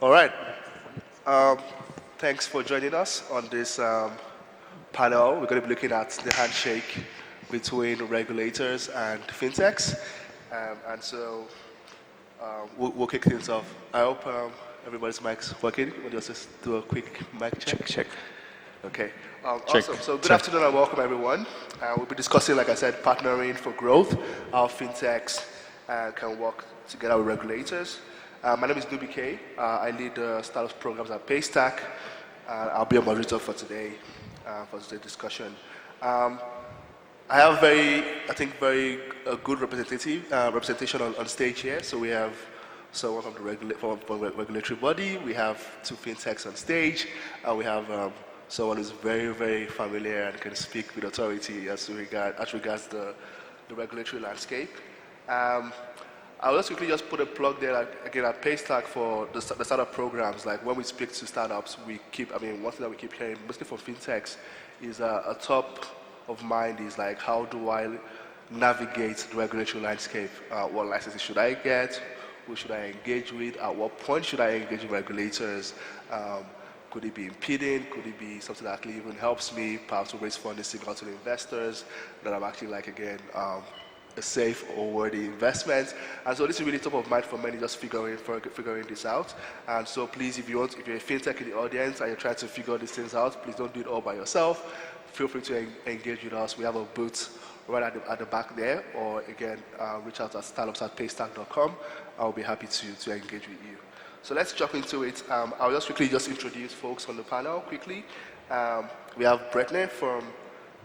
All right. Thanks for joining us on this panel. We're going to be looking at the handshake between regulators and fintechs. And so we'll kick things off. I hope everybody's mic's working. We'll just do a quick mic check. Check. Okay. Check. Awesome. So good afternoon and welcome, everyone. We'll be discussing, like I said, partnering for growth, how fintechs can work together with regulators. My name is Nubi Kay. I lead startups programs at Paystack. I'll be a moderator for today's discussion. I have very good representation on stage here. So we have someone from the regulatory body. We have two fintechs on stage. We have someone who's very, very familiar and can speak with authority as regards the regulatory landscape. I'll just quickly put a plug there again at Paystack for the startup programs. Like when we speak to startups, one thing that we keep hearing, mostly for fintechs, is a top of mind is like, how do I navigate the regulatory landscape? What licenses should I get? Who should I engage with? At what point should I engage with regulators? Could it be impeding? Could it be something that actually even helps me perhaps to raise funding, signal to the investors that I'm actually a safe or worthy investment? And so this is really top of mind for many, just figuring this out. And so please, if you're a fintech in the audience and you're trying to figure these things out, please don't do it all by yourself. Feel free to engage with us. We have a booth right at the back there, or again, reach out at startups@paystack.com. I'll be happy to engage with you. So let's jump into it. I'll just quickly introduce folks on the panel quickly. We have Brietner from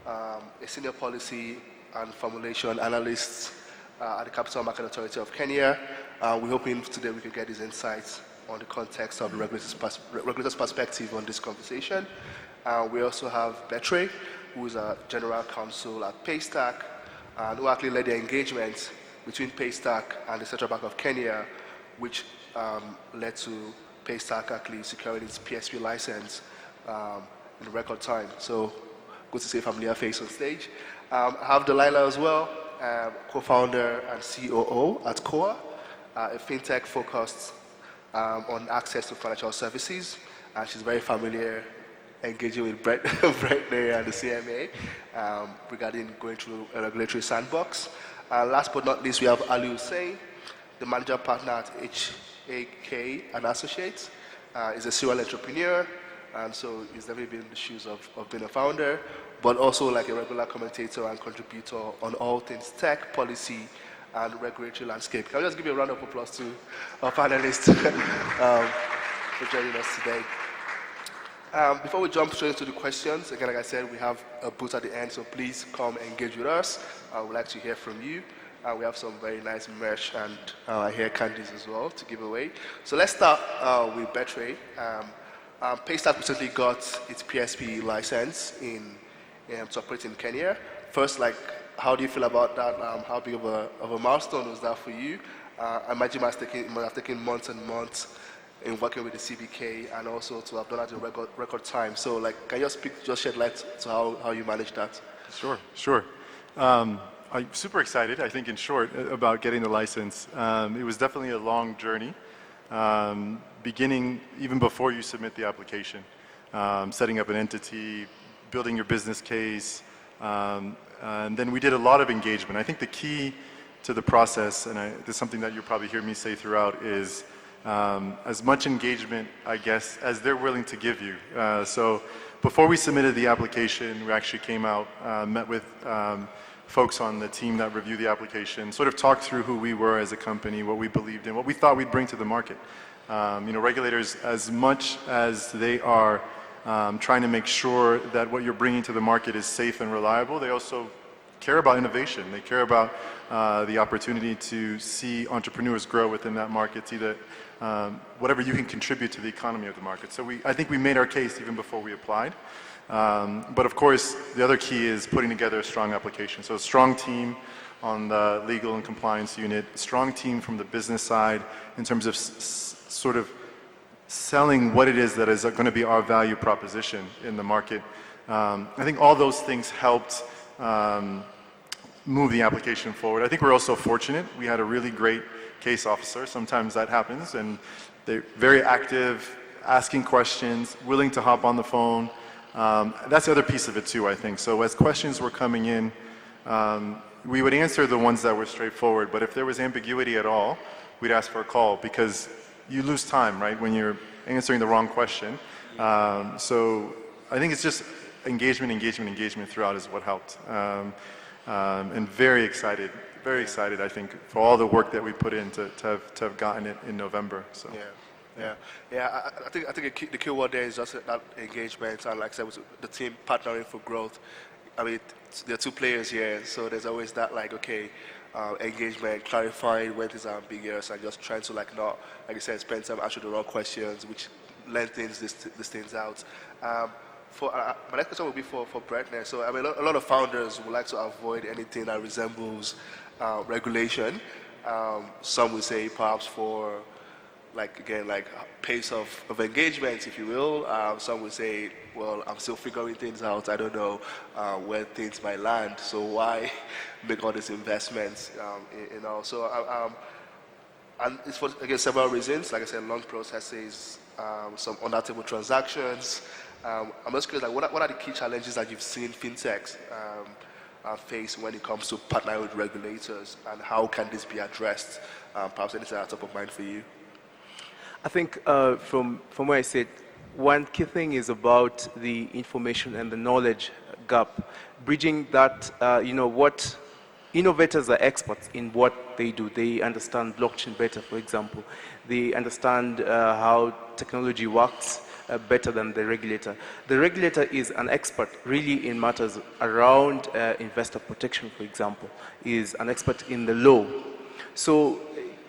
a senior policy and formulation analyst at the Capital Market Authority of Kenya. We're hoping today we can get his insights on the context of the regulator's perspective on this conversation. We also have Betre, who is a general counsel at Paystack, and who actually led the engagement between Paystack and the Central Bank of Kenya, which led to Paystack actually securing its PSP license in record time. So good to see a familiar face on stage. I have Delila as well, co-founder and COO at COA, a fintech focused on access to financial services. She's very familiar engaging with Brietner and the CMA regarding going through a regulatory sandbox. Last but not least, we have Hussein, the manager partner at AHK Associates. He's a serial entrepreneur, and so he's never been in the shoes of being a founder, but also like a regular commentator and contributor on all things tech, policy, and regulatory landscape. Can I just give you a round of applause to our panelists for joining us today? Before we jump straight into the questions, again, like I said, we have a booth at the end, so please come engage with us. We'd like to hear from you. We have some very nice merch and hair candies as well to give away. So let's start with Betre. Paystack recently got its PSP license to operate in Kenya. First, how do you feel about that? How big of a milestone was that for you? I imagine it must have taken months and months in working with the CBK and also to have done that in record time. So can you just shed light to how you managed that? Sure. I'm super excited, I think in short, about getting the license. It was definitely a long journey, beginning even before you submit the application, setting up an entity, building your business case, and then we did a lot of engagement. I think the key to the process, and this is something that you'll probably hear me say throughout, is as much engagement, I guess, as they're willing to give you. So before we submitted the application, we actually came out, met with folks on the team that reviewed the application, sort of talked through who we were as a company, what we believed in, what we thought we'd bring to the market. Regulators, as much as they are trying to make sure that what you're bringing to the market is safe and reliable, they also care about innovation. They care about the opportunity to see entrepreneurs grow within that market, see that whatever you can contribute to the economy of the market. So I think we made our case even before we applied. But of course, the other key is putting together a strong application. So a strong team on the legal and compliance unit, a strong team from the business side in terms of sort of selling what it is that is going to be our value proposition in the market. I think all those things helped move the application forward. I think we're also fortunate. We had a really great case officer. Sometimes that happens, and they're very active, asking questions, willing to hop on the phone. That's the other piece of it too, I think. So as questions were coming in, we would answer the ones that were straightforward, but if there was ambiguity at all, we'd ask for a call because you lose time, right, when you're answering the wrong question. So I think it's just engagement throughout is what helped. And very excited, I think, for all the work that we put in to have gotten it in November. So. I think the key word there is just that engagement, and like I said, with the team partnering for growth. I mean, there are two players here, so there's always that engagement, clarifying when things are ambiguous, and just trying to not, like you said, spend time answering the wrong questions, which lengthens these things out. My next question will be for Brietner. So I mean, a lot of founders would like to avoid anything that resembles regulation. Some would say perhaps for pace of engagement, if you will. Some would say, well, I'm still figuring things out. I don't know where things might land. So why make all these investments? So and it's for, again, several reasons. Like I said, long processes, some under-table transactions. I'm just curious, what are the key challenges that you've seen fintechs face when it comes to partnering with regulators, and how can this be addressed? Perhaps anything that's top of mind for you? I think from where I sit, one key thing is about the information and the knowledge gap, bridging that. What innovators are experts in what they do. They understand blockchain better, for example. They understand how technology works better than the regulator. The regulator is an expert really in matters around investor protection, for example, is an expert in the law. So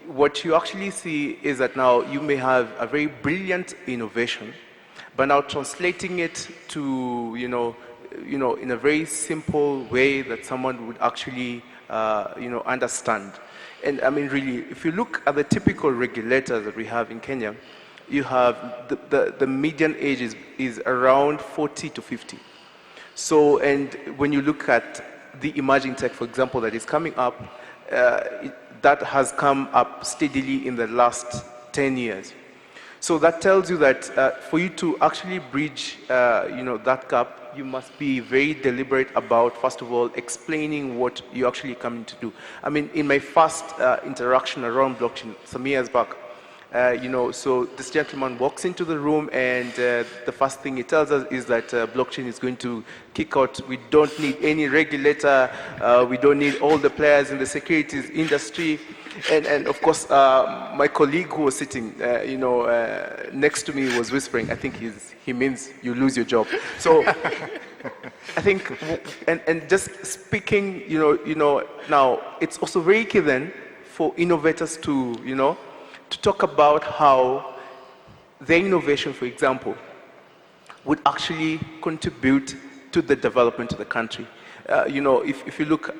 what you actually see is that now you may have a very brilliant innovation, but now translating it to, in a very simple way that someone would actually, understand. And I mean, really, if you look at the typical regulators that we have in Kenya, you have the median age is around 40 to 50. So, and when you look at the emerging tech, for example, that is coming up, that has come up steadily in the last 10 years. So that tells you that for you to actually bridge, that gap, you must be very deliberate about, first of all, explaining what you're actually coming to do. I mean, in my first interaction around blockchain some years back, so this gentleman walks into the room, and the first thing he tells us is that blockchain is going to kick out. We don't need any regulator. We don't need all the players in the securities industry. And of course, my colleague who was sitting, next to me was whispering, I think he means you lose your job. So I think, and just speaking, now it's also very key then for innovators to, to talk about how their innovation, for example, would actually contribute to the development of the country. If you look,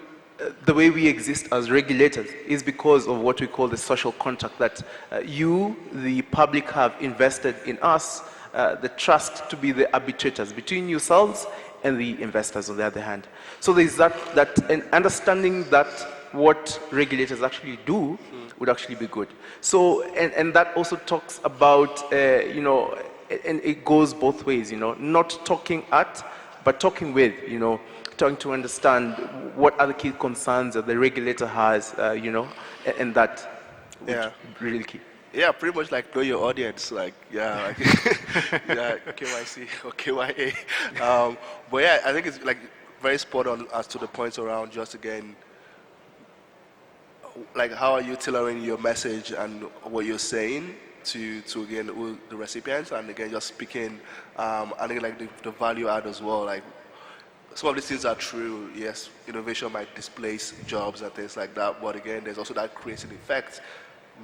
the way we exist as regulators is because of what we call the social contract that you, the public, have invested in us, the trust to be the arbitrators between yourselves and the investors on the other hand. So there's that and understanding that what regulators actually do would actually be good. So, and that also talks about, and it goes both ways, not talking at, but talking with, trying to understand what are the key concerns that the regulator has, and that really key. Yeah, pretty much like know your audience, KYC or KYA. But yeah, I think it's very spot on as to the points around just again, how are you tailoring your message and what you're saying to again the recipients, and again just speaking, I think the value add as well. Some of these things are true. Yes, innovation might displace jobs and things like that, but again, there's also that creating effect,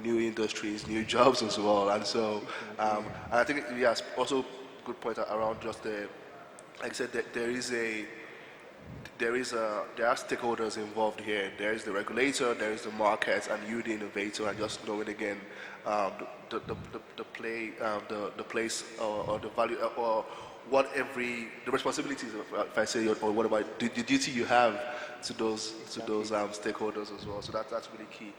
new industries, new jobs as well. And so, and I think yes, also good point around just the, like I said, there are stakeholders involved here. There is the regulator, there is the market, and you, the innovator, and just knowing again the place or the value or the responsibilities, if I say, or what about the duty you have to those stakeholders as well. So that's really key.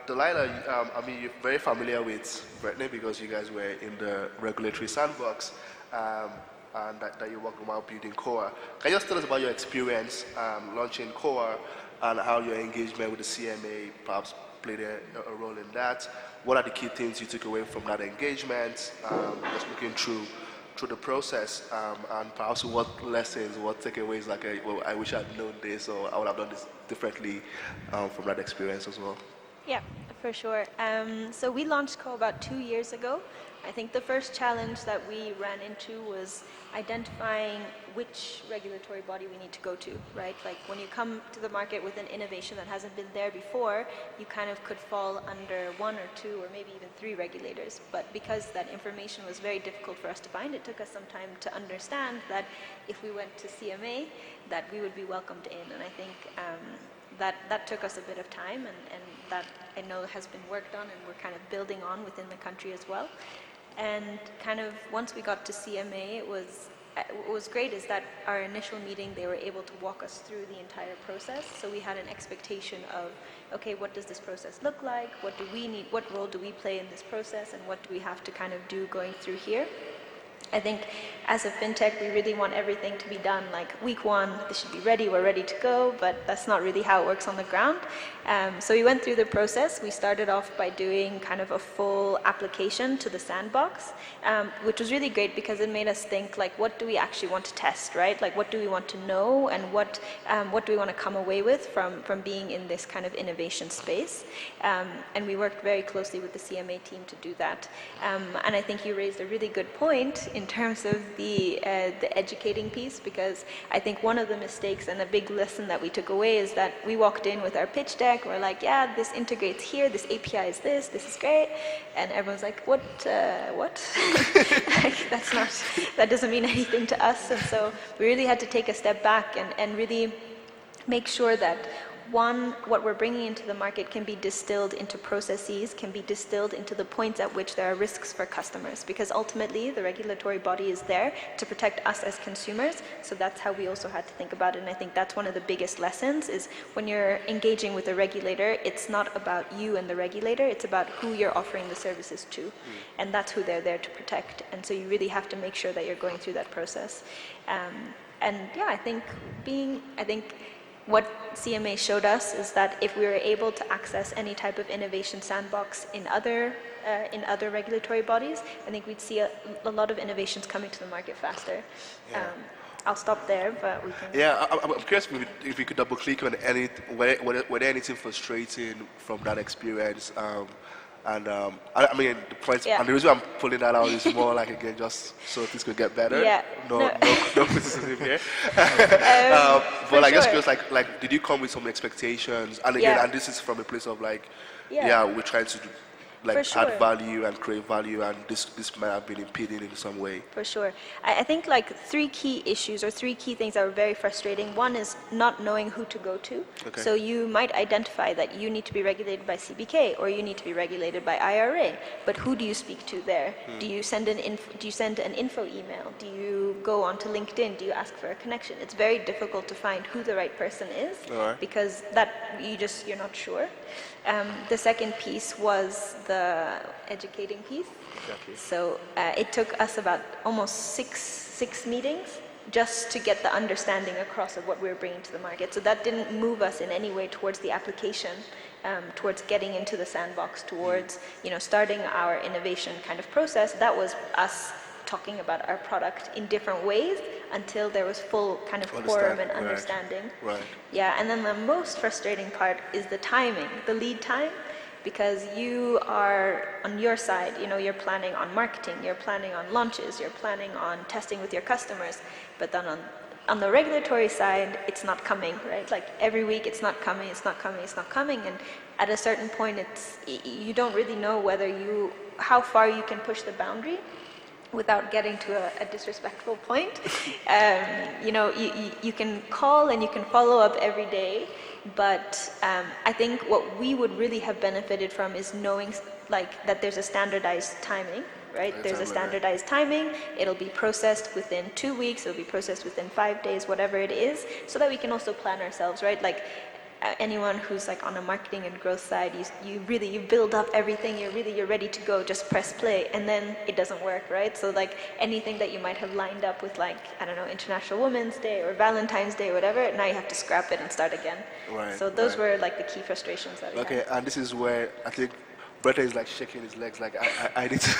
Delila, I mean, you're very familiar with Brietner because you guys were in the regulatory sandbox, and that you worked while building Core. Can you just tell us about your experience launching Core and how your engagement with the CMA perhaps played a role in that? What are the key things you took away from that engagement? Just looking through the process, and perhaps what lessons, what takeaways, like, well, I wish I'd known this, or I would have done this differently from that experience as well. Yeah, for sure. So we launched Co about 2 years ago. I think the first challenge that we ran into was identifying which regulatory body we need to go to, right? Like when you come to the market with an innovation that hasn't been there before, you kind of could fall under 1 or 2 or maybe even 3 regulators. But because that information was very difficult for us to find, it took us some time to understand that if we went to CMA, that we would be welcomed in. And I think that took us a bit of time, and that I know has been worked on, and we're kind of building on within the country as well. And kind of once we got to CMA, what was great is that our initial meeting, they were able to walk us through the entire process. So we had an expectation of, okay, what does this process look like? What do we need? What role do we play in this process? And what do we have to kind of do going through here? I think as a fintech, we really want everything to be done like week 1, this should be ready, we're ready to go, but that's not really how it works on the ground. So we went through the process. We started off by doing kind of a full application to the sandbox, which was really great because it made us think, like, what do we actually want to test, right? Like, what do we want to know, and what do we want to come away with from being in this kind of innovation space? And we worked very closely with the CMA team to do that. And I think you raised a really good point in terms of the educating piece, because I think one of the mistakes and a big lesson that we took away is that we walked in with our pitch deck. We're like, yeah, this integrates here, this API is this is great, and everyone's like, what? Like, that doesn't mean anything to us. And so we really had to take a step back and really make sure that, one, what we're bringing into the market can be distilled into processes, can be distilled into the points at which there are risks for customers, because ultimately the regulatory body is there to protect us as consumers. So that's how we also had to think about it. And I think that's one of the biggest lessons, is when you're engaging with a regulator, it's not about you and the regulator, it's about who you're offering the services to. And that's who they're there to protect. And so you really have to make sure that you're going through that process. And yeah, I think what CMA showed us is that if we were able to access any type of innovation sandbox in other regulatory bodies, I think we'd see a lot of innovations coming to the market faster. Yeah. I'll stop there, but we can... Yeah, I'm curious if you could double click on were there anything frustrating from that experience? And I mean, the point, and the reason I'm pulling that out is more like, again, just so things could get better. Yeah. No criticism here. But I guess just like, did you come with some expectations? And again, and this is from a place of like, we're trying to add value and create value, and this might have been impeding in some way. For sure. I think like 3 key issues or 3 key things that were very frustrating. One is not knowing who to go to. Okay. So you might identify that you need to be regulated by CBK or you need to be regulated by IRA, but who do you speak to there? Do you send an info email? Do you go onto LinkedIn? Do you ask for a connection? It's very difficult to find who the right person is, because you're not sure. The second piece was the educating piece. Exactly. So it took us about almost six meetings just to get the understanding across of what we were bringing to the market. So that didn't move us in any way towards the application, towards getting into the sandbox, towards starting our innovation kind of process. That was us talking about our product in different ways until there was full kind of quorum and understanding. Right. Yeah, and then the most frustrating part is the timing, the lead time, because you are on your side, you're planning on marketing, you're planning on launches, you're planning on testing with your customers, but then on the regulatory side, it's not coming, right? Like every week it's not coming, and at a certain point you don't really know how far you can push the boundary without getting to a disrespectful point. You can call and you can follow up every day, but I think what we would really have benefited from is knowing that there's a standardized timing, right? There's a standardized timing. It'll be processed within 2 weeks. It'll be processed within 5 days, whatever it is, so that we can also plan ourselves, right? Like anyone who's like on a marketing and growth side, you build up everything. You're ready to go. Just press play, and then it doesn't work, right? So like anything that you might have lined up with, like, I don't know, International Women's Day or Valentine's Day or whatever, now you have to scrap it and start again. Right. So those were like the key frustrations that we had. Okay, and this is where I think Betre is like shaking his legs, like I need to,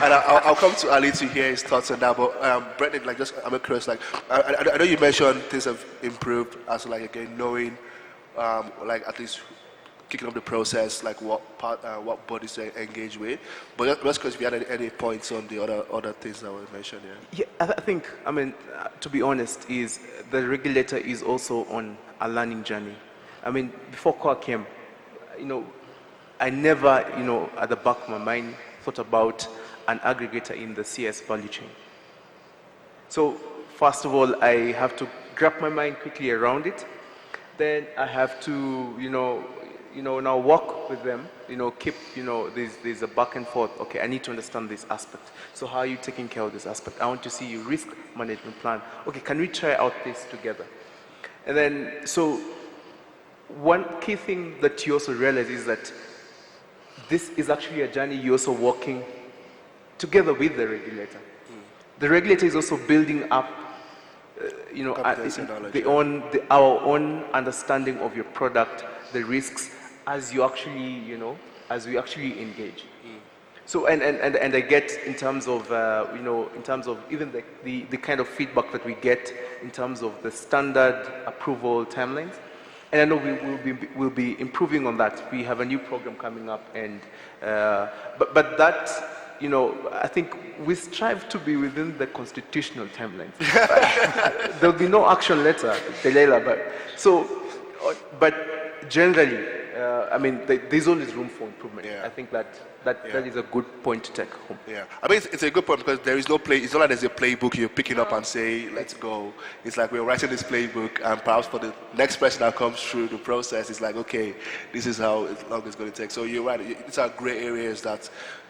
and I'll come to Ali to hear his thoughts on that. But Betre, like, just I'm curious, like I know you mentioned things have improved, as like again knowing, like at least kicking off the process, like what bodies to engage with. But just because if you had any points on the other things that were mentioned here. Yeah, I think, I mean, to be honest, is the regulator is also on a learning journey. I mean, before COA came, I never, at the back of my mind, thought about an aggregator in the CS value chain. So, first of all, I have to wrap my mind quickly around it. Then I have to, now work with them, keep, there's a back and forth. Okay, I need to understand this aspect. So how are you taking care of this aspect? I want to see your risk management plan. Okay, can we try out this together? And then, so one key thing that you also realize is that this is actually a journey you're also working together with the regulator. The regulator is also building up our own understanding of your product, the risks, as you actually, as we actually engage. So, and I get in terms of, in terms of even the kind of feedback that we get in terms of the standard approval timelines. And I know we'll be improving on that. We have a new program coming up, and but that, I think we strive to be within the constitutional timelines. There'll be no action letter, Delila, but generally, I mean, there's always room for improvement. Yeah. I think that is a good point to take home. Yeah, I mean, it's a good point because there is no play. It's not like there's a playbook you're picking up and say, let's go. It's like we're writing this playbook, and perhaps for the next person that comes through the process, it's like, okay, this is how long it's going to take. So you're right. These are gray areas that,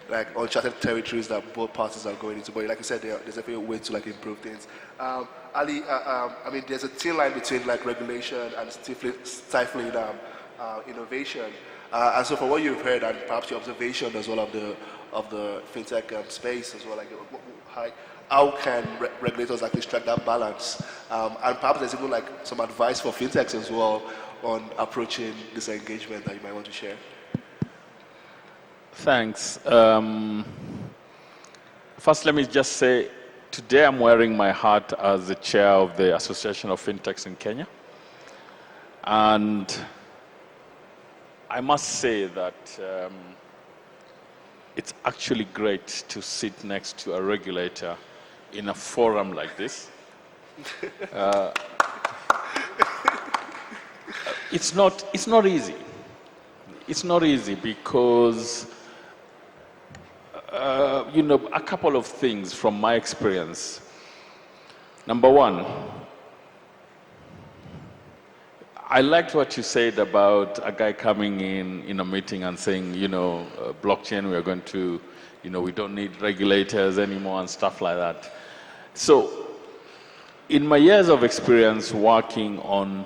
like, uncharted territories that both parties are going into. But like you said, there's definitely a way to like improve things. Ali, I mean, there's a thin line between like regulation and stifling innovation. And so, from what you've heard and perhaps your observation as well of the fintech space as well, like how can regulators actually strike that balance? And perhaps there's even like some advice for fintechs as well on approaching this engagement that you might want to share. Thanks. First, let me just say, today I'm wearing my hat as the chair of the Association of Fintechs in Kenya, and I must say that it's actually great to sit next to a regulator in a forum like this. It's not easy. It's not easy because a couple of things from my experience. Number one, I liked what you said about a guy coming in a meeting and saying, blockchain, we are going to, we don't need regulators anymore and stuff like that. So, in my years of experience working on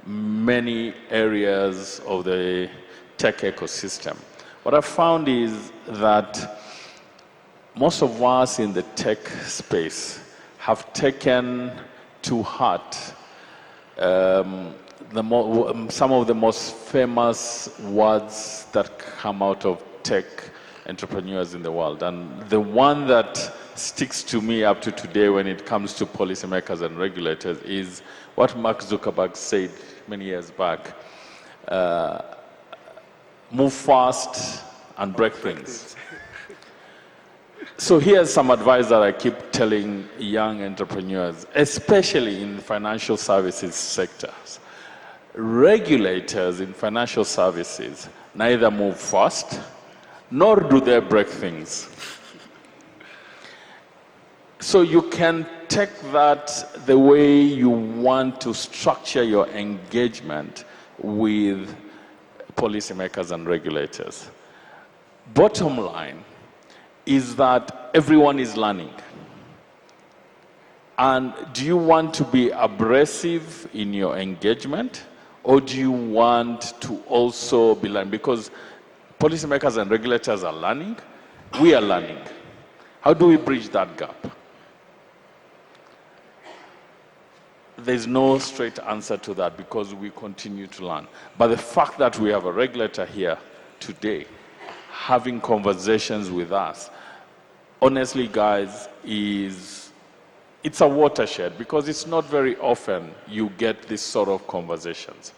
many areas of the tech ecosystem, what I've found is that most of us in the tech space have taken to heart some of the most famous words that come out of tech entrepreneurs in the world. And the one that sticks to me up to today when it comes to policymakers and regulators is what Mark Zuckerberg said many years back. Move fast and break things. So here's some advice that I keep telling young entrepreneurs, especially in the financial services sectors. Regulators in financial services neither move fast, nor do they break things. So you can take that the way you want to structure your engagement with policymakers and regulators. Bottom line, is that everyone is learning. And do you want to be abrasive in your engagement, or do you want to also be learning? Because policymakers and regulators are learning, we are learning. How do we bridge that gap? There's no straight answer to that because we continue to learn. But the fact that we have a regulator here today having conversations with us, honestly, guys, it's a watershed because it's not very often you get this sort of conversations.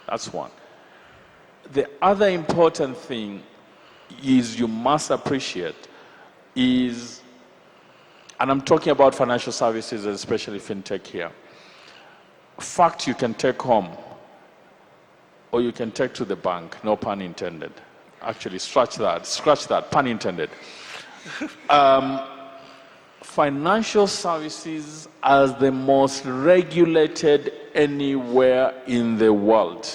That's one. The other important thing is you must appreciate is, and I'm talking about financial services, especially fintech here, fact you can take home or you can take to the bank, no pun intended. Actually, scratch that, pun intended. Financial services are the most regulated anywhere in the world.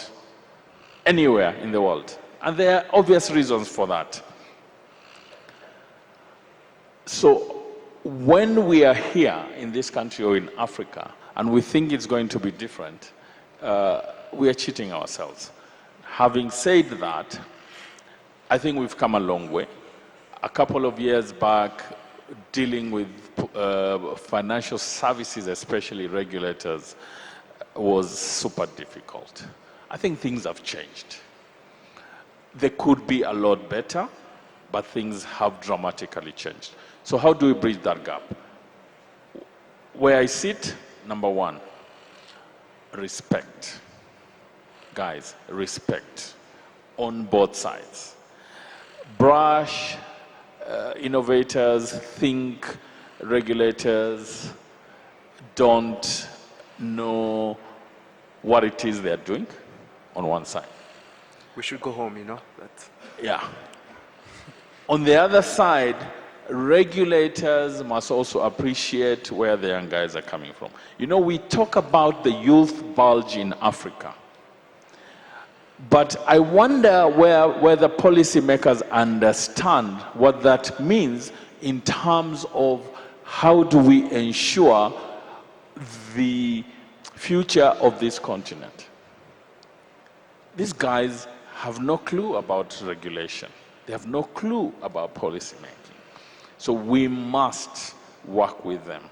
Anywhere in the world. And there are obvious reasons for that. So when we are here in this country or in Africa, and we think it's going to be different, we are cheating ourselves. Having said that, I think we've come a long way. A couple of years back, dealing with financial services, especially regulators, was super difficult. I think things have changed. They could be a lot better, but things have dramatically changed. So how do we bridge that gap? Where I sit, number one, respect. Guys, respect on both sides. Brush, innovators, think, regulators don't know what it is they're doing on one side. We should go home, you know. That's... Yeah. On the other side, regulators must also appreciate where the young guys are coming from. You know, we talk about the youth bulge in Africa. But I wonder whether policymakers understand what that means in terms of how do we ensure the future of this continent. These guys have no clue about regulation. They have no clue about policy making. So we must work with them.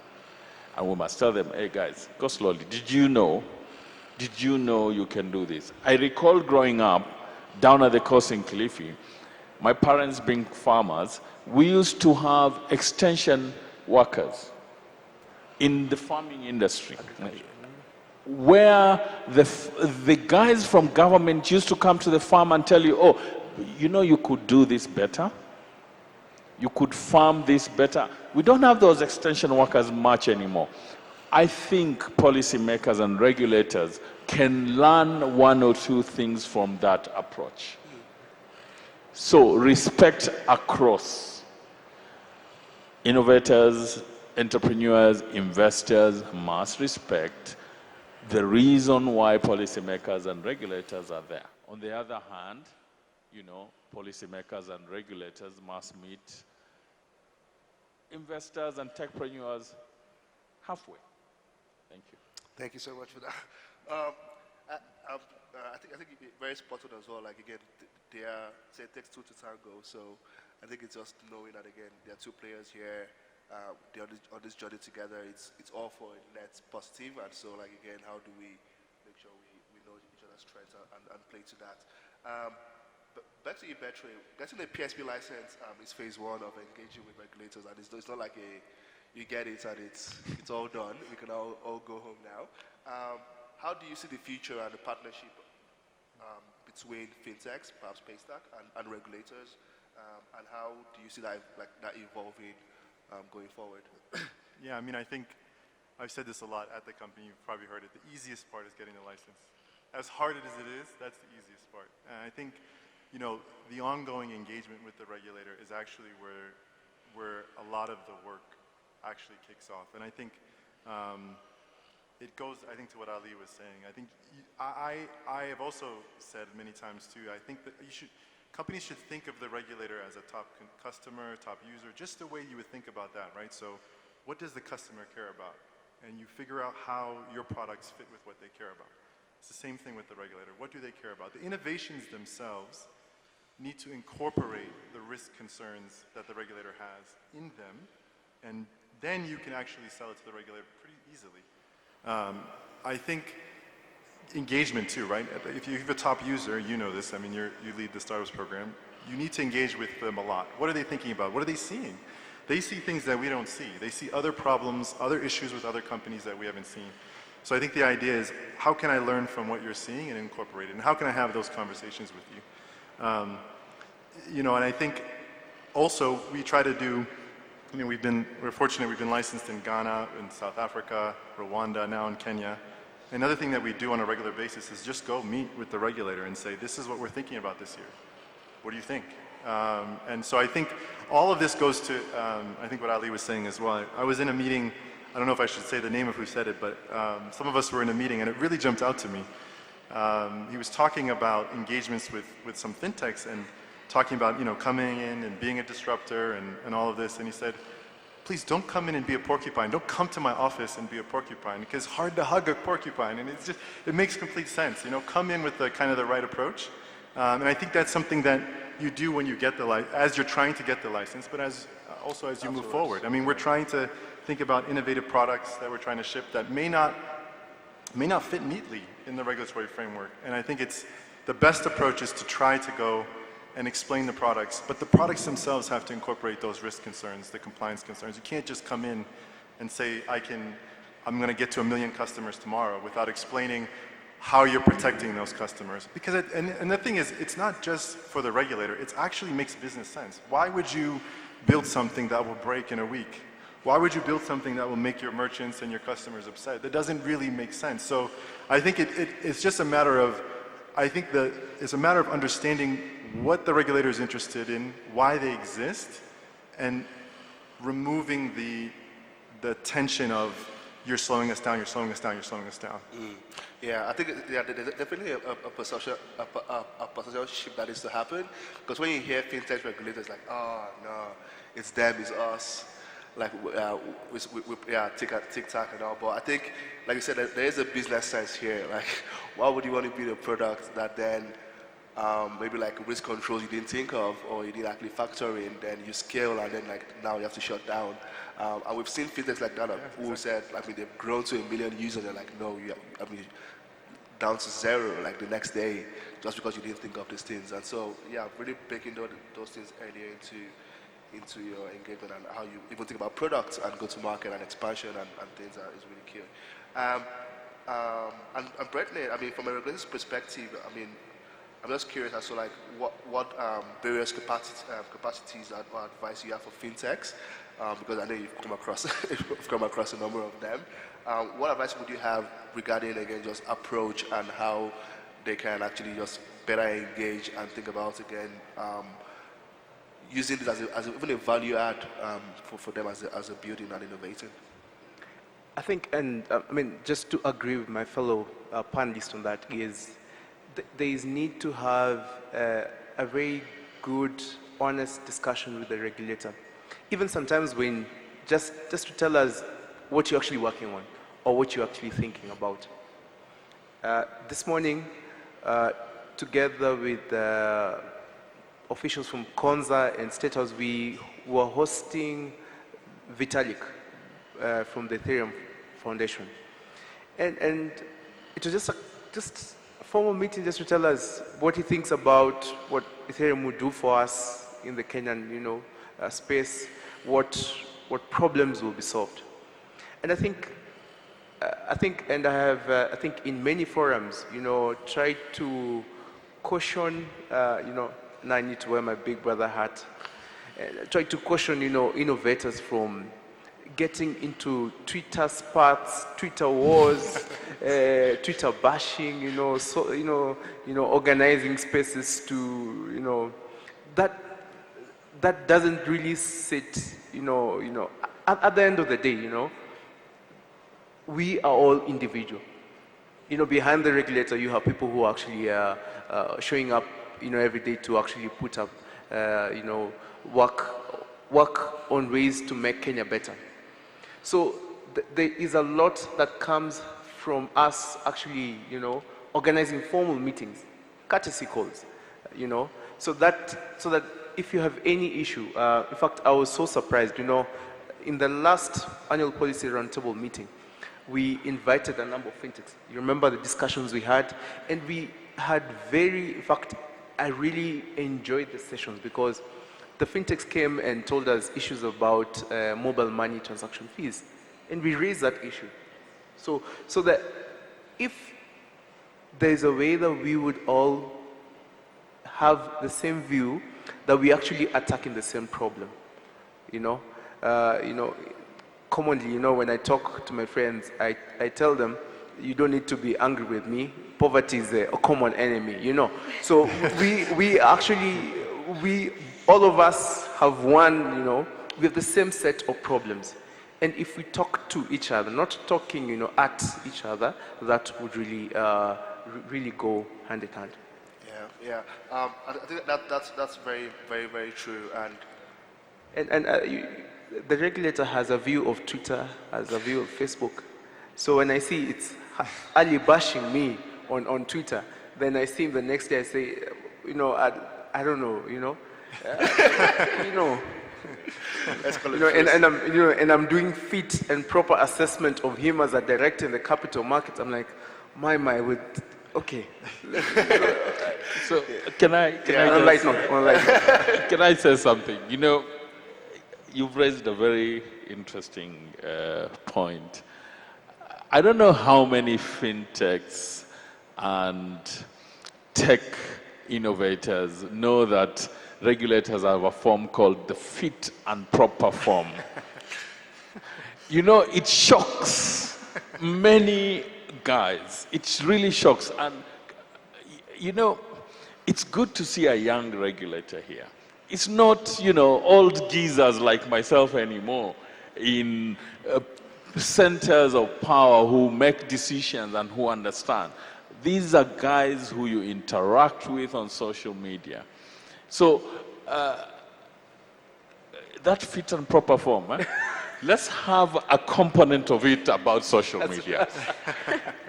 And we must tell them, hey guys, go slowly. Did you know you can do this? I recall growing up down at the coast in Kilifi, my parents being farmers, we used to have extension workers in the farming industry, where the guys from government used to come to the farm and tell you, oh, you know you could do this better? You could farm this better. We don't have those extension workers much anymore. I think policymakers and regulators can learn one or two things from that approach. So respect across. Innovators, entrepreneurs, investors must respect the reason why policymakers and regulators are there. On the other hand, you know, policymakers and regulators must meet investors and techpreneurs halfway. Thank you. Thank you so much for that. I think you're very spot on as well. Like again, say it takes two to tango. So I think it's just knowing that again, there are two players here. They're on this journey together. It's all for a net positive. And so like again, how do we make sure we know each other's strengths and play to that? But back to you, Betre. Getting a PSP license is phase one of engaging with regulators, and it's not like you get it and it's all done. We can all go home now. How do you see the future and the partnership between fintechs, perhaps Paystack, and regulators? And how do you see that evolving going forward? Yeah, I mean, I think I've said this a lot at the company. You've probably heard it. The easiest part is getting the license. As hard as it is, that's the easiest part. And I think, you know, the ongoing engagement with the regulator is actually where a lot of the work actually kicks off. And I think it goes, I think, to what Ali was saying. I think I have also said many times too, I think that companies should think of the regulator as a top customer, top user, just the way you would think about that, right? So what does the customer care about? And you figure out how your products fit with what they care about. It's the same thing with the regulator. What do they care about? The innovations themselves need to incorporate the risk concerns that the regulator has in them, and then you can actually sell it to the regulator pretty easily. I think engagement too, right? If you have a top user, you know this, I mean, you lead the startups program, you need to engage with them a lot. What are they thinking about? What are they seeing? They see things that we don't see. They see other problems, other issues with other companies that we haven't seen. So I think the idea is, how can I learn from what you're seeing and incorporate it? And how can I have those conversations with you? You know, and I think also we try to do, you know, we're fortunate we've been licensed in Ghana, in South Africa, Rwanda, now in Kenya. Another thing that we do on a regular basis is just go meet with the regulator and say, this is what we're thinking about this year. What do you think? And so I think all of this goes to, I think what Ali was saying as well. I was in a meeting, I don't know if I should say the name of who said it, but some of us were in a meeting and it really jumped out to me. He was talking about engagements with some fintechs and talking about, you know, coming in and being a disruptor and all of this. And he said, please don't come in and be a porcupine. Don't come to my office and be a porcupine, because it's hard to hug a porcupine. And it's just, it makes complete sense. You know, come in with the kind of the right approach. And I think that's something that you do when you get the as you're trying to get the license, but as also as you move forward. I mean, we're trying to think about innovative products that we're trying to ship that may not fit neatly in the regulatory framework. And I think it's the best approach is to try to go and explain the products, but the products themselves have to incorporate those risk concerns, the compliance concerns. You can't just come in and say, I'm going to get to 1 million customers tomorrow without explaining how you're protecting those customers. Because and the thing is, it's not just for the regulator, it actually makes business sense. Why would you build something that will break in a week? Why would you build something that will make your merchants and your customers upset? That doesn't really make sense. So I think it's just a matter of, it's a matter of understanding what the regulator is interested in, why they exist, and removing the tension of you're slowing us down, you're slowing us down, you're slowing us down. Yeah, I think there's definitely a perception shift that needs to happen, because when you hear fintech regulators like, oh no, it's them, it's us, like TikTok and all, but I think, like you said, there is a business sense here. Like, why would you want to build a product that then maybe like risk controls you didn't think of, or you didn't actually factor in, then you scale and then like now you have to shut down. And we've seen fintechs like that who said, I mean, they've grown to 1 million users, they're like, no, down to 0 like the next day, just because you didn't think of these things. And so, yeah, really breaking those things earlier into your engagement and how you even think about products and go to market and expansion and things that is really key. And Brietner, I mean, from a regulator's perspective, I mean, I'm just curious as to like what various capacities or advice you have for fintechs, because I know you've come across a number of them. What advice would you have regarding, again, just approach and how they can actually just better engage and think about, again, using this as even a value add for them as a building and innovating? I think, and I mean, just to agree with my fellow panelists on that, is there is need to have a very good, honest discussion with the regulator. Even sometimes when, just to tell us what you're actually working on or what you're actually thinking about. This morning, together with officials from Konza and State House, we were hosting Vitalik from the Ethereum Foundation. And it was just a formal meeting just to tell us what he thinks about what Ethereum would do for us in the Kenyan, space, what problems will be solved. And I think in many forums, tried to caution, now I need to wear my big brother hat, try to caution, innovators from getting into Twitter spats, Twitter wars, Twitter bashing, organizing spaces to, that doesn't really sit, at the end of the day, we are all individual. Behind the regulator, you have people who are actually showing up every day to actually put up, work on ways to make Kenya better. So there is a lot that comes from us actually, organizing formal meetings, courtesy calls, so that if you have any issue, in fact, I was so surprised, in the last annual policy roundtable meeting, we invited a number of fintechs. You remember the discussions we had, and we had in fact, I really enjoyed the sessions because the fintechs came and told us issues about mobile money transaction fees, and we raised that issue. So that if there's a way that we would all have the same view, that we actually attacking the same problem, commonly, when I talk to my friends, I tell them, you don't need to be angry with me. Poverty is a common enemy, So we actually, all of us have one, we have the same set of problems. And if we talk to each other, not talking, at each other, that would really, really go hand in hand. Yeah. I think that's very, very, very true. And the regulator has a view of Twitter, has a view of Facebook. So when I see it's Ali bashing me on Twitter, then I see him the next day, I say, I don't know, and I'm doing fit and proper assessment of him as a director in the capital markets. I'm like, okay. So can I say something? You've raised a very interesting point. I don't know how many fintechs and tech innovators know that regulators have a form called the fit and proper form. It shocks many guys. It really shocks. And, it's good to see a young regulator here. It's not, old geezers like myself anymore in centers of power who make decisions and who understand. These are guys who you interact with on social media. So that fit and proper form, let's have a component of it about social media.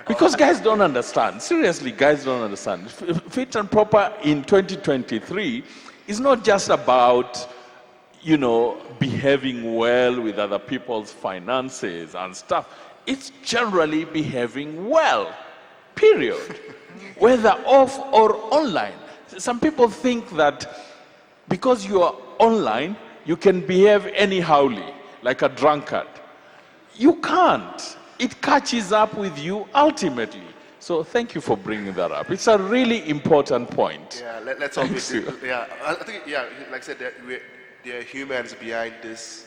Because guys don't understand. Seriously, guys don't understand. Fit and proper in 2023 is not just about, behaving well with other people's finances and stuff. It's generally behaving well, period. Whether off or online. Some people think that because you are online, you can behave anyhowly, like a drunkard. You can't. It catches up with you ultimately. So thank you for bringing that up. It's a really important point. Yeah, let's all be. Yeah, I think like I said, there are humans behind these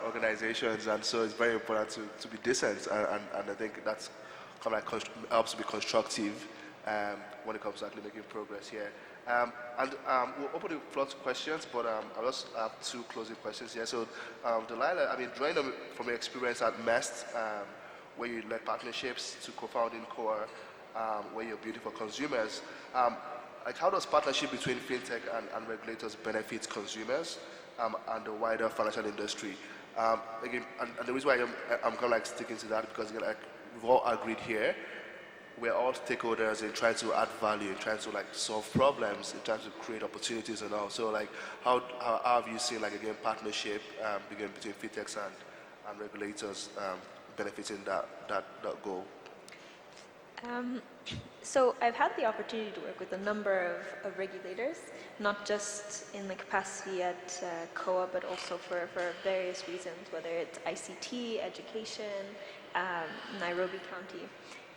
organizations, and so it's very important to be decent, and I think that's kind of like helps to be constructive when it comes to actually making progress here. We'll open the floor to questions, but I'll just have two closing questions here. So, Delila, drawing from your experience at MEST, where you led partnerships to co-founding Core, where you're building for consumers, how does partnership between fintech and regulators benefit consumers and the wider financial industry? Again, and the reason why I'm kind of like sticking to that, because again, we've all agreed here, we're all stakeholders in trying to add value, in trying to solve problems, in trying to create opportunities and all. So how have you seen again partnership between fintechs and regulators benefiting that goal? So I've had the opportunity to work with a number of regulators, not just in the capacity at COA, but also for various reasons, whether it's ICT, education, Nairobi County.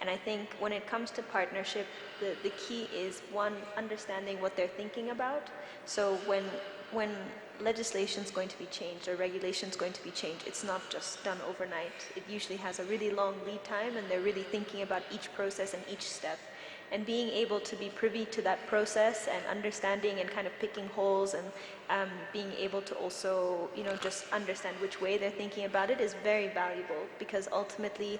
And I think when it comes to partnership, the key is, one, understanding what they're thinking about. So when legislation is going to be changed or regulation is going to be changed, it's not just done overnight. It usually has a really long lead time, and they're really thinking about each process and each step. and being able to be privy to that process and understanding and kind of picking holes and being able to also, just understand which way they're thinking about it is very valuable, because ultimately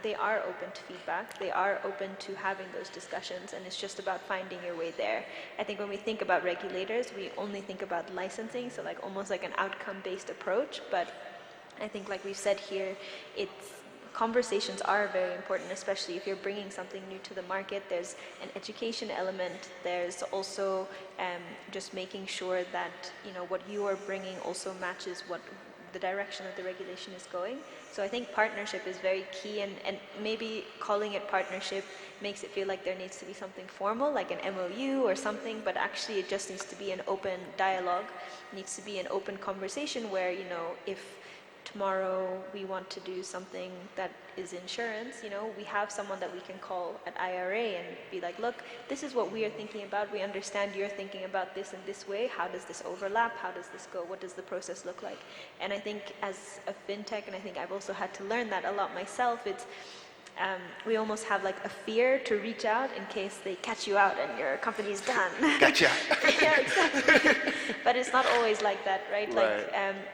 they are open to feedback, they are open to having those discussions, and it's just about finding your way there. I think when we think about regulators, we only think about licensing, so like almost like an outcome-based approach, but I think like we've said here, conversations are very important, especially if you're bringing something new to the market. There's an education element. There's also just making sure that what you are bringing also matches what the direction that the regulation is going. So I think partnership is very key, and maybe calling it partnership makes it feel like there needs to be something formal, like an MOU or something, but actually it just needs to be an open dialogue. It needs to be an open conversation where, if tomorrow we want to do something that is insurance, we have someone that we can call at IRA and be like, look, this is what we are thinking about. We understand you're thinking about this in this way. How does this overlap? How does this go? What does the process look like? And I think as a fintech, and I think I've also had to learn that a lot myself, we almost have like a fear to reach out in case they catch you out and your company's done. Gotcha. Yeah, exactly. But it's not always like that, right? Like,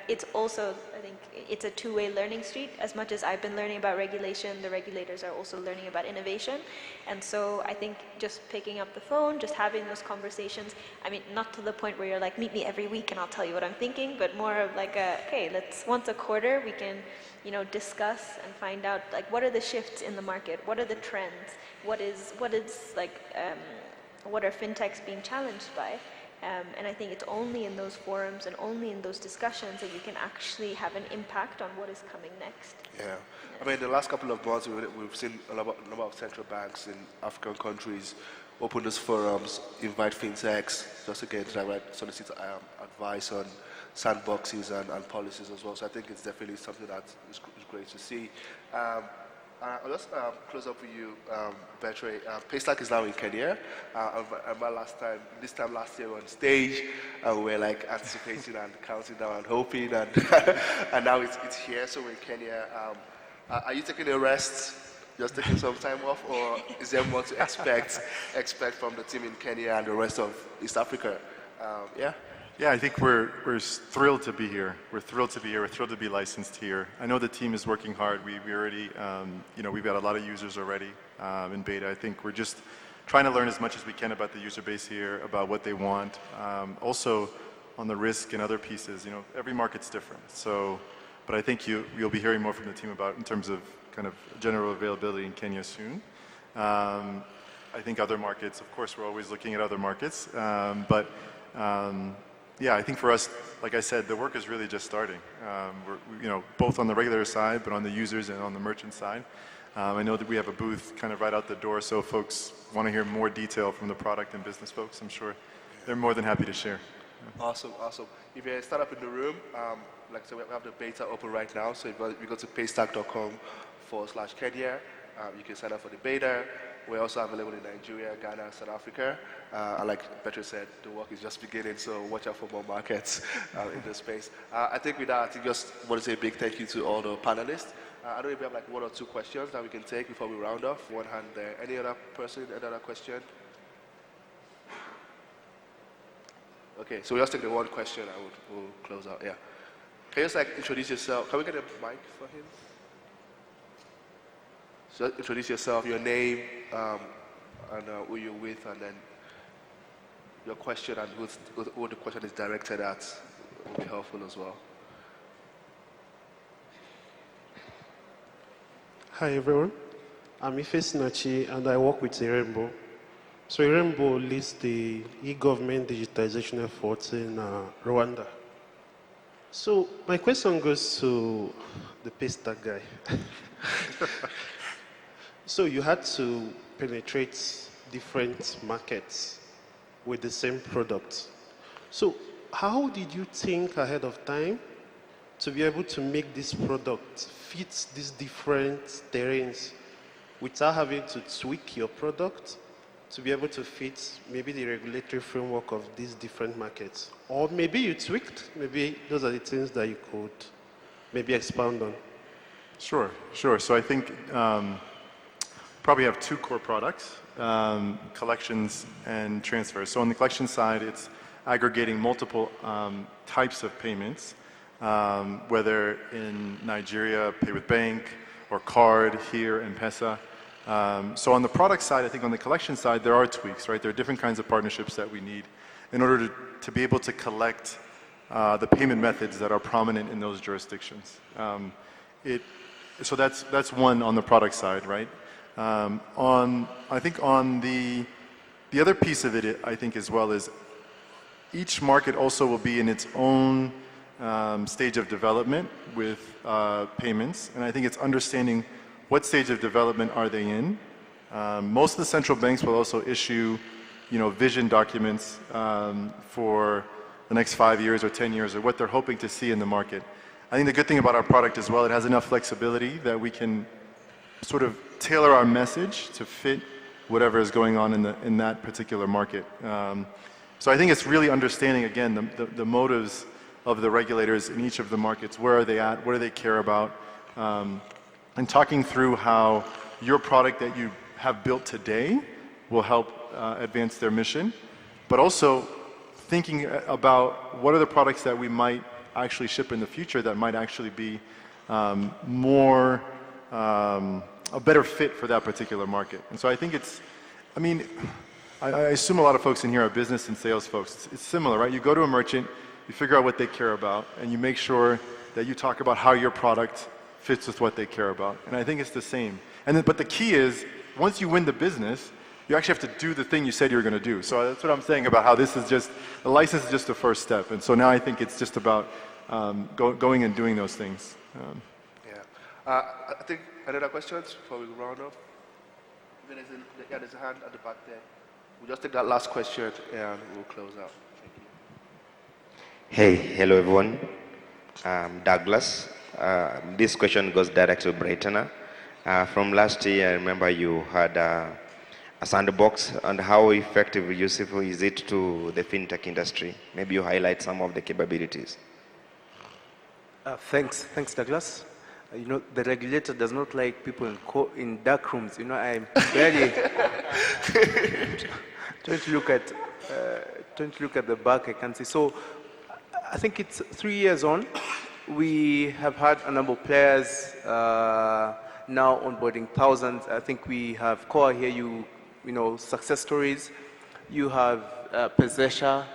it's also, I think, it's a two-way learning street. As much as I've been learning about regulation, the regulators are also learning about innovation. And so I think just picking up the phone, just having those conversations, I mean, not to the point where you're like, meet me every week and I'll tell you what I'm thinking, but more of like okay, let's once a quarter we can discuss and find out like what are the shifts in the market, what are the trends, what are fintechs being challenged by, and I think it's only in those forums and only in those discussions that you can actually have an impact on what is coming next. Yeah, I mean, the last couple of months we've seen a number of central banks in African countries open those forums, invite fintechs just to get direct solicit advice on sandboxes and policies as well. So I think it's definitely something that is great to see. I'll just close up with you, Betre. Paystack is now in Kenya. I remember this time last year on stage, we were like anticipating and counting down and hoping, and and now it's here. So we're in Kenya. Are you taking a rest? Just taking some time off, or is there more to expect from the team in Kenya and the rest of East Africa? Yeah. Yeah, I think we're thrilled to be here. We're thrilled to be here. We're thrilled to be licensed here. I know the team is working hard. We already, we've got a lot of users already in beta. I think we're just trying to learn as much as we can about the user base here, about what they want. Also, on the risk and other pieces, every market's different. So, but I think you'll be hearing more from the team about in terms of kind of general availability in Kenya soon. I think other markets, of course, we're always looking at other markets, yeah, I think for us, like I said, the work is really just starting. We're, both on the regulator side, but on the users and on the merchant side. I know that we have a booth kind of right out the door, so if folks want to hear more detail from the product and business folks, I'm sure they're more than happy to share. Awesome. If you're a startup in the room, like I said, we have the beta open right now, so if you go to paystack.com/Kenya, you can sign up for the beta. We're also available in Nigeria, Ghana, South Africa. And like Betre said, the work is just beginning, so watch out for more markets in this space. I think with that, I just want to say a big thank you to all the panelists. I don't know if we have like one or two questions that we can take before we round off. One hand there. Any other person, another question? Okay, so we'll just take the one question and we'll close out. Yeah. Can you just like introduce yourself? Can we get a mic for him? So introduce yourself, your name, and who you're with, and then your question and who the question is directed at will be helpful as well. Hi everyone, I'm Ife Sinachi and I work with Rainbow. So Rainbow leads the e-government digitization efforts in Rwanda. So my question goes to the Paystack guy. So you had to penetrate different markets with the same product. So how did you think ahead of time to be able to make this product fit these different terrains without having to tweak your product to be able to fit maybe the regulatory framework of these different markets? Or maybe you tweaked, maybe those are the things that you could maybe expound on. Sure. So I think probably have two core products, collections and transfers. So on the collection side, it's aggregating multiple types of payments, whether in Nigeria, pay with bank, or card here, M-Pesa. So on the product side, I think on the collection side, there are tweaks, right? There are different kinds of partnerships that we need in order to be able to collect the payment methods that are prominent in those jurisdictions. So that's one on the product side, right? I think on the other piece of it, I think as well, is each market also will be in its own stage of development with payments, and I think it's understanding what stage of development are they in. Most of the central banks will also issue, vision documents for the next 5 years or 10 years, or what they're hoping to see in the market. I think the good thing about our product as well, it has enough flexibility that we can sort of tailor our message to fit whatever is going on in that particular market. So I think it's really understanding, again, the motives of the regulators in each of the markets. Where are they at? What do they care about? And talking through how your product that you have built today will help advance their mission, but also thinking about what are the products that we might actually ship in the future that might actually be more a better fit for that particular market. And so I think I assume a lot of folks in here are business and sales folks. It's similar, right? You go to a merchant, you figure out what they care about, and you make sure that you talk about how your product fits with what they care about. And I think it's the same. But the key is, once you win the business, you actually have to do the thing you said you were going to do. So that's what I'm saying about how this is just, the license is just the first step. And so now I think it's just about going and doing those things. I think another questions before we round up? There's a hand at the back there. We'll just take that last question and we'll close out. Thank you. Hey, hello everyone. I'm Douglas. This question goes direct to Brietner. From last year, I remember you had a sandbox, and how effective, useful is it to the fintech industry? Maybe you highlight some of the capabilities. Thanks, Douglas. The regulator does not like people in dark rooms. I'm barely trying to look at the back. I can see. So I think it's 3 years on. We have had a number of players now onboarding thousands. I think we have Core here. Success stories. You have Paystack,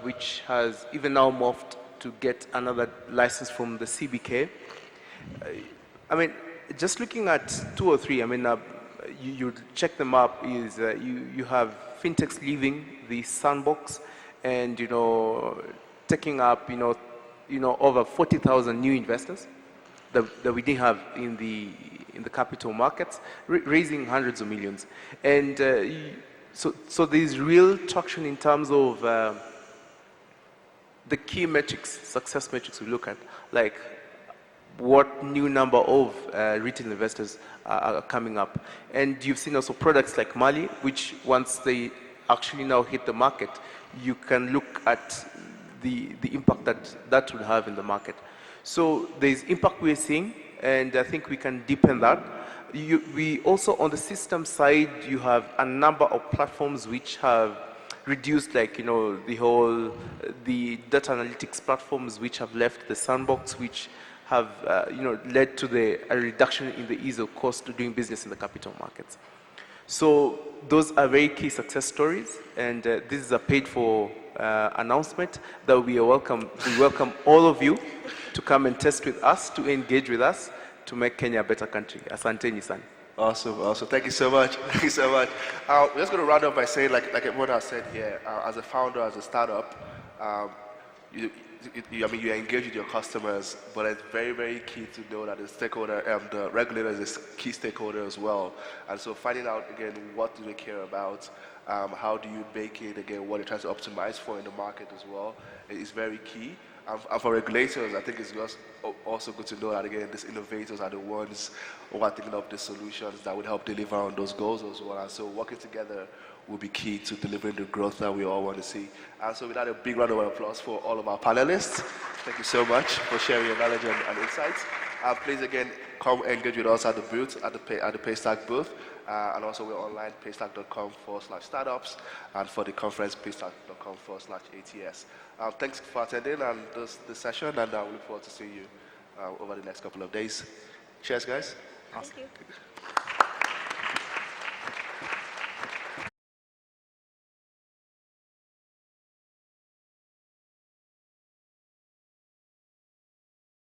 which has even now morphed to get another license from the CBK. Just looking at 2 or 3, you check them up, is you have fintechs leaving the sandbox and, taking up, over 40,000 new investors that we didn't have in the capital markets, raising hundreds of millions. And so there's real traction in terms of the key metrics, success metrics we look at, like what new number of retail investors are coming up. And you've seen also products like Mali, which once they actually now hit the market, you can look at the impact that will have in the market. So there's impact we're seeing, and I think we can deepen that. We also, on the system side, you have a number of platforms which have reduced, the data analytics platforms which have left the sandbox, which have led to a reduction in the ease of cost to doing business in the capital markets. So those are very key success stories, and this is a paid-for announcement that we welcome all of you to come and test with us, to engage with us, to make Kenya a better country. Asanteni sana. Awesome. Thank you so much. We're just going to round up by saying, like everyone has said here, as a founder, as a startup, you engage with your customers, but it's very, very key to know that the regulator is a key stakeholder as well. And so finding out, again, what do they care about, how do you bake it, again, what they're trying to optimize for in the market as well, is very key. And for regulators, I think it's just also good to know that, again, these innovators are the ones who are thinking of the solutions that would help deliver on those goals as well. And so working together will be key to delivering the growth that we all want to see. So without a big round of applause for all of our panelists, thank you so much for sharing your knowledge and insights. Please again, come engage with us at the booth, at the Paystack booth, and also we're online, paystack.com/startups, and for the conference, paystack.com/ATS. Thanks for attending and the session, and we look forward to seeing you over the next couple of days. Cheers, guys. Thank you.